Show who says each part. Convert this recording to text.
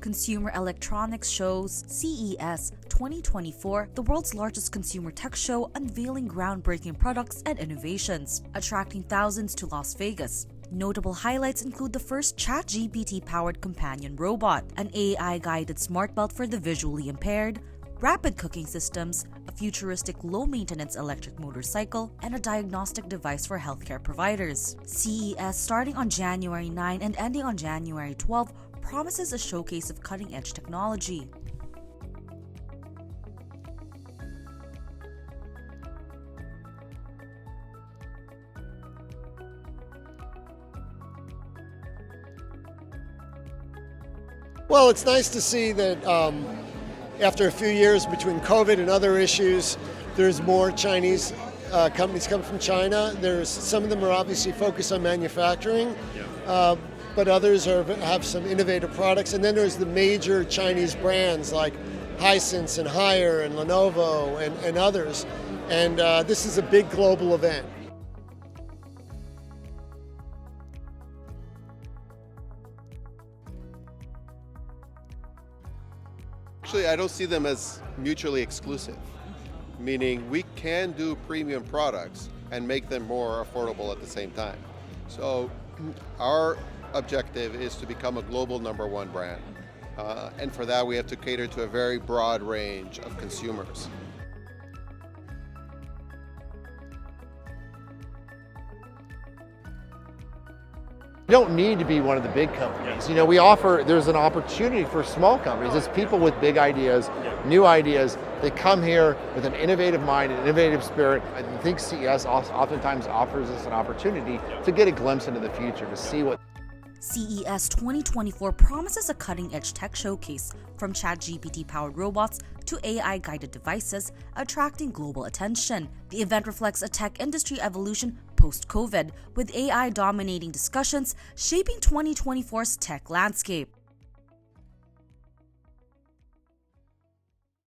Speaker 1: Consumer Electronics Shows CES 2024, the world's largest consumer tech show, unveiling groundbreaking products and innovations, attracting thousands to Las Vegas. Notable highlights include the first ChatGPT-powered companion robot, an AI-guided smart belt for the visually impaired, rapid cooking systems, a futuristic low-maintenance electric motorcycle, and a diagnostic device for healthcare providers. CES, starting on January 9 and ending on January 12, promises a showcase of cutting-edge technology.
Speaker 2: Well, it's nice to see that after a few years between COVID and other issues, there's more Chinese companies come from China. Some of them are obviously focused on manufacturing, but others have some innovative products. And then there's the major Chinese brands like Hisense and Haier and Lenovo and others. And this is a big global event.
Speaker 3: Actually, I don't see them as mutually exclusive, meaning we can do premium products and make them more affordable at the same time. So our objective is to become a global #1 brand. And for that, we have to cater to a very broad range of consumers.
Speaker 4: You don't need to be one of the big companies. You know, there's an opportunity for small companies. It's people with big ideas, new ideas. They come here with an innovative mind, an innovative spirit. I think CES oftentimes offers us an opportunity to get a glimpse into the future, to see what
Speaker 1: CES 2024 promises a cutting-edge tech showcase, from ChatGPT-powered robots to AI-guided devices, attracting global attention. The event reflects a tech industry evolution post-COVID, with AI dominating discussions shaping 2024's tech landscape.